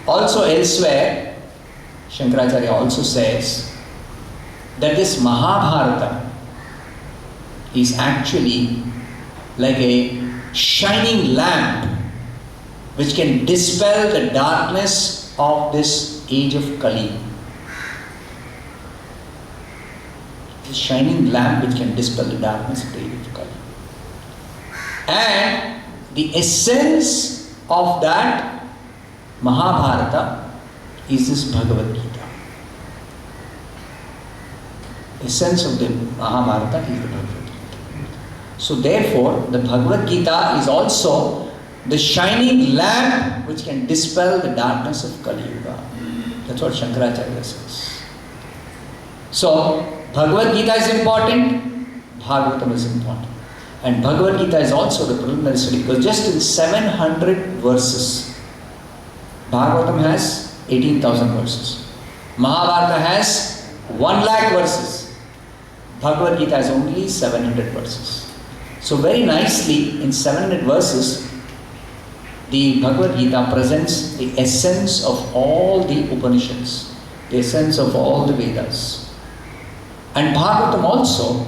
Also elsewhere, Shankaracharya also says that this Mahabharata is actually like a shining lamp which can dispel the darkness of this age of Kali. The shining lamp which can dispel the darkness of the age of Kali. And the essence of that Mahabharata is this Bhagavad Gita. essence of the Mahabharata is the Bhagavad Gita. So therefore, the Bhagavad Gita is also the shining lamp which can dispel the darkness of Kali Yuga. That's what Shankaracharya says. So, Bhagavad Gita is important, Bhagavatam is important. And Bhagavad Gita is also the preliminary study because just in 700 verses, Bhagavatam has 18,000 verses. Mahabharata has 1 lakh verses. Bhagavad Gita has only 700 verses. So very nicely in 700 verses, the Bhagavad Gita presents the essence of all the Upanishads, the essence of all the Vedas. And Bhagavatam also,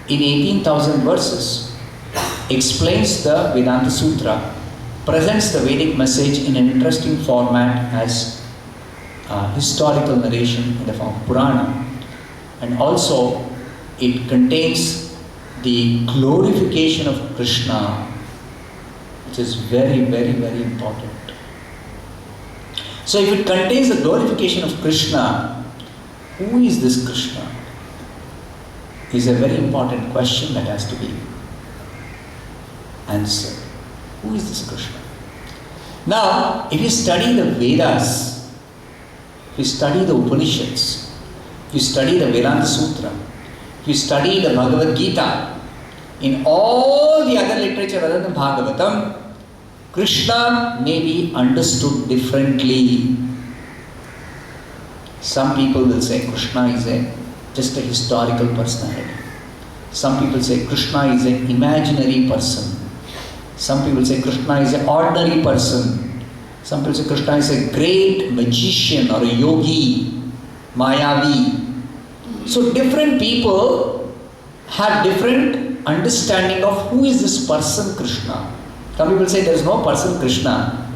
in 18,000 verses, explains the Vedanta Sutra, presents the Vedic message in an interesting format as historical narration in the form of Purana. And also, it contains the glorification of Krishna, which is very, very, very important. So if it contains the glorification of Krishna, who is this Krishna? Is a very important question that has to be answered. Who is this Krishna? Now, if you study the Vedas, if you study the Upanishads, if you study the Vedanta Sutra, if you study the Bhagavad Gita, in all the other literature other than Bhagavatam, Krishna may be understood differently. Some people will say Krishna is just a historical personality. Some people say Krishna is an imaginary person. Some people say Krishna is an ordinary person. Some people say Krishna is a great magician or a yogi, Mayavi. So different people have different understanding of who is this person Krishna. Some people say there is no person Krishna.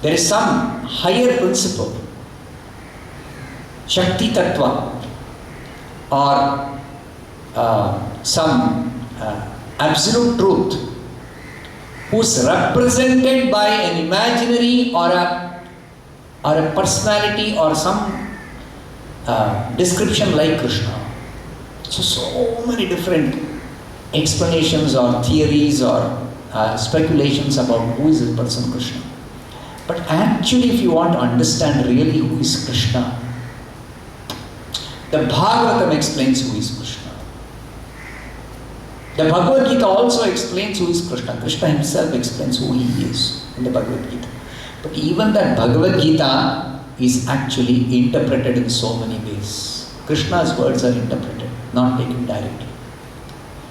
There is some higher principle, Shakti Tattva, or some absolute truth, who is represented by an imaginary or a personality or some description like Krishna. So many different explanations or theories or speculations about who is this person Krishna. But actually, if you want to understand really who is Krishna, the Bhagavatam explains who is Krishna. The Bhagavad Gita also explains who is Krishna. Krishna himself explains who he is in the Bhagavad Gita. But even that Bhagavad Gita is actually interpreted in so many ways. Krishna's words are interpreted, not taken directly.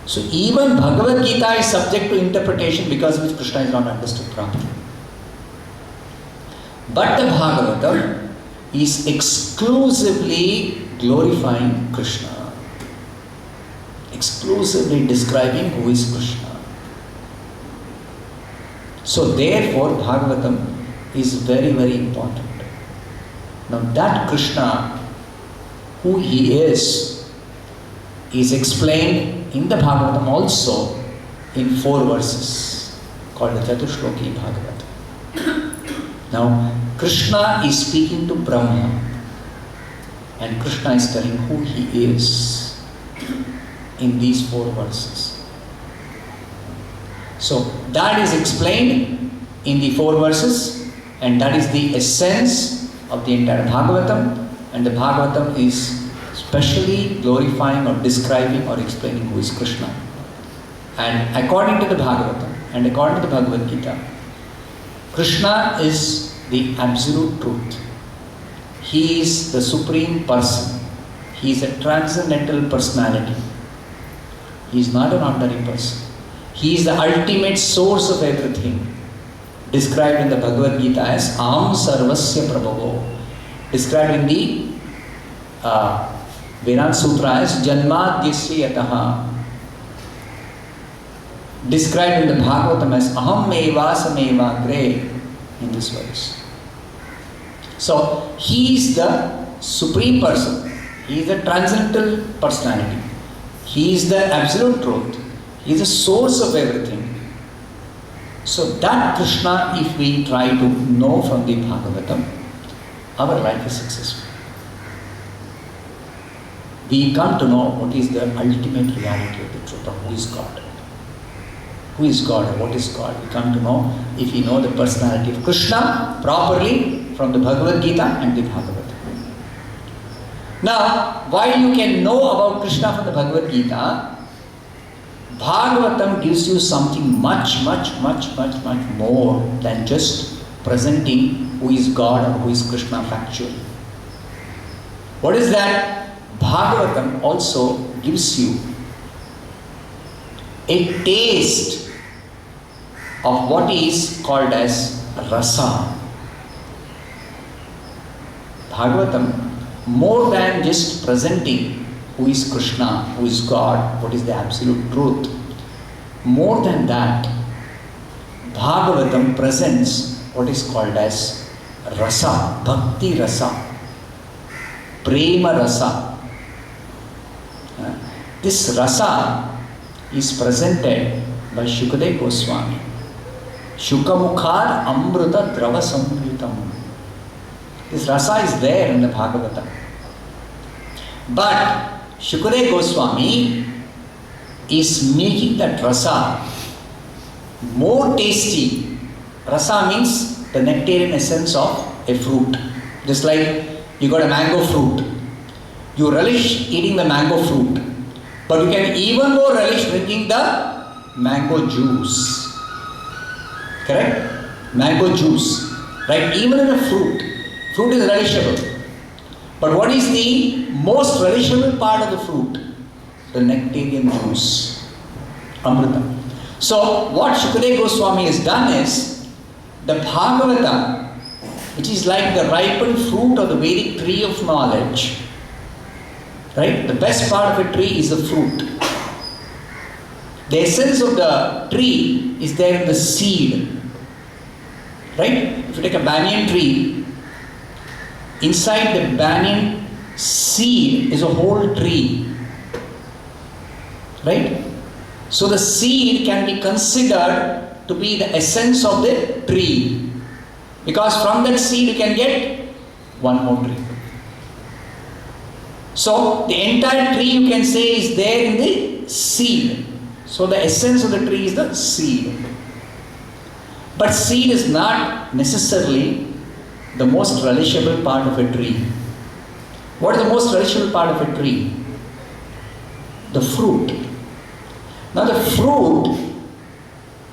So even Bhagavad Gita is subject to interpretation because which Krishna is not understood properly. But the Bhagavatam is exclusively glorifying Krishna, exclusively describing who is Krishna. So therefore Bhagavatam is very, very important. Now that Krishna, who he is explained in the Bhagavatam also in 4 verses called the Chatushloki Bhagavatam. Now Krishna is speaking to Brahma and Krishna is telling who he is in these 4 verses. So that is explained in the 4 verses, and that is the essence of the entire Bhagavatam, and the Bhagavatam is specially glorifying or describing or explaining who is Krishna. And according to the Bhagavatam and according to the Bhagavad Gita, Krishna is the absolute truth. He is the supreme person. He is a transcendental personality. He is not an ordinary person. He is the ultimate source of everything. Described in the Bhagavad Gita as Aham Sarvasya Prabhavo. Described in the Vedanta Sutra as Janmadhyasya Yataha. Described in the Bhagavatam as Aham Eva Sameva Agre in this verse. So, he is the supreme person. He is the transcendental personality. He is the absolute truth. He is the source of everything. So that Krishna, if we try to know from the Bhagavatam, our life is successful. we come to know what is the ultimate reality of the truth of who is God. Who is God and what is God? We come to know if we know the personality of Krishna properly from the Bhagavad Gita and the Bhagavatam. Now, while you can know about Krishna from the Bhagavad Gita, Bhagavatam gives you something much more than just presenting who is God or who is Krishna factually. What is that? Bhagavatam also gives you a taste of what is called as rasa. Bhagavatam, more than just presenting who is Krishna, who is God, what is the absolute truth, more than that, Bhagavatam presents what is called as rasa, bhakti rasa, prema rasa. This rasa is presented by Shukadeva Goswami. Shukamukhar amruta drava samyutam. This rasa is there in the Bhagavatam. But Shukadeva Goswami is making that rasa more tasty. Rasa means the nectarian essence of a fruit. Just like you got a mango fruit. You relish eating the mango fruit. But you can even more relish drinking the mango juice. Correct? Mango juice. Right? Even in a fruit. Fruit is relishable. But what is the most relishable part of the fruit? The nectarian juice. Amrita. So what Shukadeva Goswami has done is, the Bhagavata, which is like the ripened fruit of the Vedic tree of knowledge, right? The best part of a tree is the fruit. The essence of the tree is there in the seed. Right? If you take a banyan tree, inside the banyan seed is a whole tree. Right? So the seed can be considered to be the essence of the tree. Because from that seed you can get one more tree. So the entire tree you can say is there in the seed. So the essence of the tree is the seed. But seed is not necessarily the most relishable part of a tree. What is the most relishable part of a tree? The fruit. Now the fruit,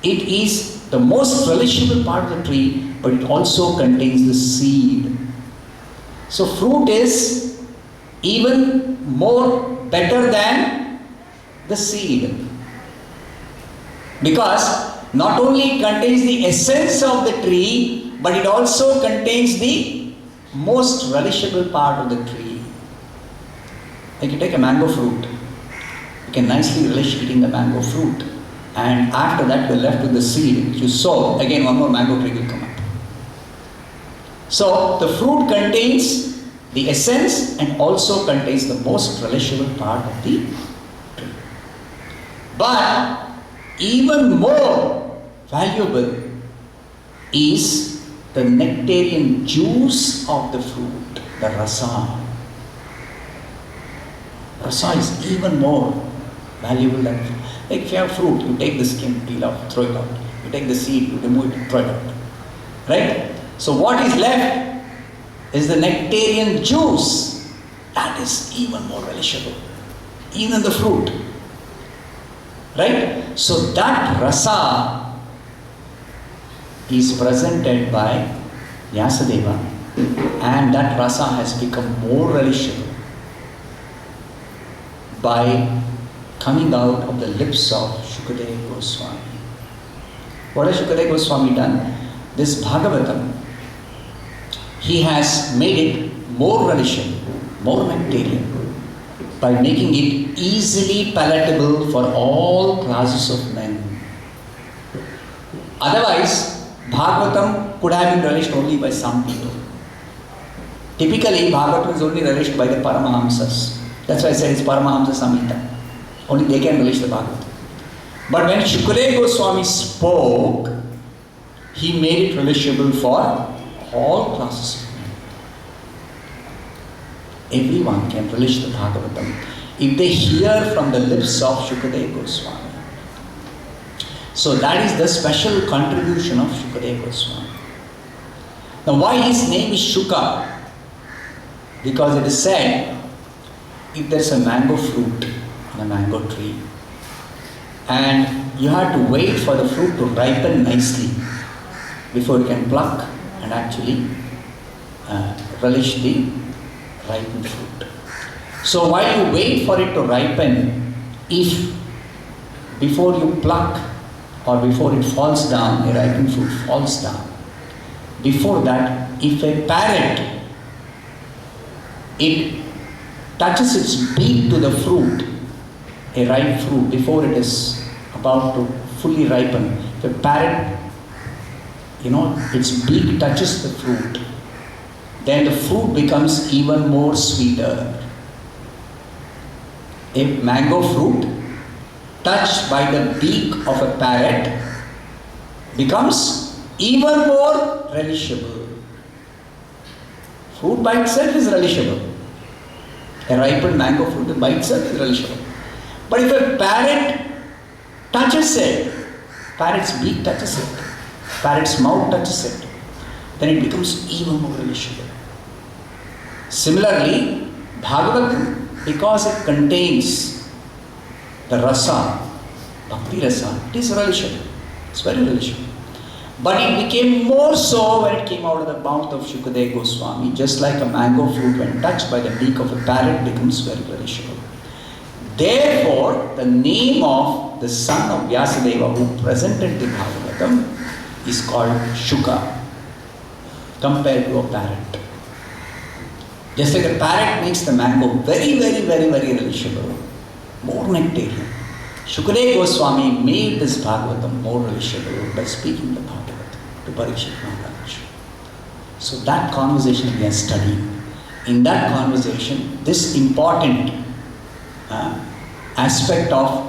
it is the most relishable part of the tree, but it also contains the seed. So fruit is even more better than the seed. Because not only it contains the essence of the tree, but it also contains the most relishable part of the tree. Like you take a mango fruit, you can nicely relish eating the mango fruit, and after that you're left with the seed which you sow. Again, one more mango tree will come up. So the fruit contains the essence and also contains the most relishable part of the tree. But even more valuable is the nectarian juice of the fruit, the rasa. Rasa is even more valuable than fruit. Like if you have fruit, you take the skin, peel off, throw it out. You take the seed, you remove it, throw it out. Right? So what is left is the nectarian juice. That is even more relishable. Even the fruit. Right? So that rasa is presented by Vyasadeva, and that rasa has become more relishable by coming out of the lips of Shukadeva Goswami. What has Shukadeva Goswami done? This Bhagavatam, he has made it more relishable, more nectarian, by making it easily palatable for all classes of men. Otherwise, Bhagavatam could have been relished only by some people. Typically, Bhagavatam is only relished by the Paramahamsas. That's why I said it's Paramahamsa Samhita. Only they can relish the Bhagavatam. But when Shukadeva Goswami spoke, he made it relishable for all classes of men. everyone can relish the Bhagavatam if they hear from the lips of Shukadeva Goswami. So that is the special contribution of Shukadeva Goswami. Now why his name is Shuka? Because it is said, if there is a mango fruit on a mango tree, and you have to wait for the fruit to ripen nicely before you can pluck and actually relish the ripened fruit. So while you wait for it to ripen, if before you pluck or before it falls down, a ripened fruit falls down, before that, if a parrot, it touches its beak to the fruit, a ripe fruit, before it is about to fully ripen, the parrot, its beak touches the fruit, then the fruit becomes even more sweeter. A mango fruit touched by the beak of a parrot becomes even more relishable. Fruit by itself is relishable. A ripened mango fruit by itself is relishable. But if a parrot touches it, parrot's beak touches it, parrot's mouth touches it, then it becomes even more relishable. Similarly, Bhagavatam, because it contains the rasa, bhakti rasa, it is relishable. It's very relishable. But it became more so when it came out of the mouth of Shukadeva Goswami, just like a mango fruit when touched by the beak of a parrot becomes very relishable. Therefore, the name of the son of Vyasadeva who presented the Bhagavatam is called Shuka, compared to a parrot. Just like a parrot makes the mango very, very, very, very relishable, more nectarian, Shukadeva Goswami made this Bhagavatam more relishable by speaking the Bhagavatam to Parikshit Maharaj. So that conversation we are studying. In that conversation, this important aspect of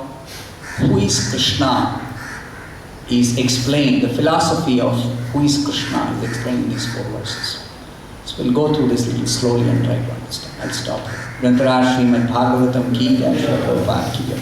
who is Krishna is explained, the philosophy of who is Krishna is explained in these 4 verses. So we'll go through this little slowly and try to understand. I'll stop here. Grantharaj Srimad Bhagavatam ki jai, Srila Prabhupada ki jai.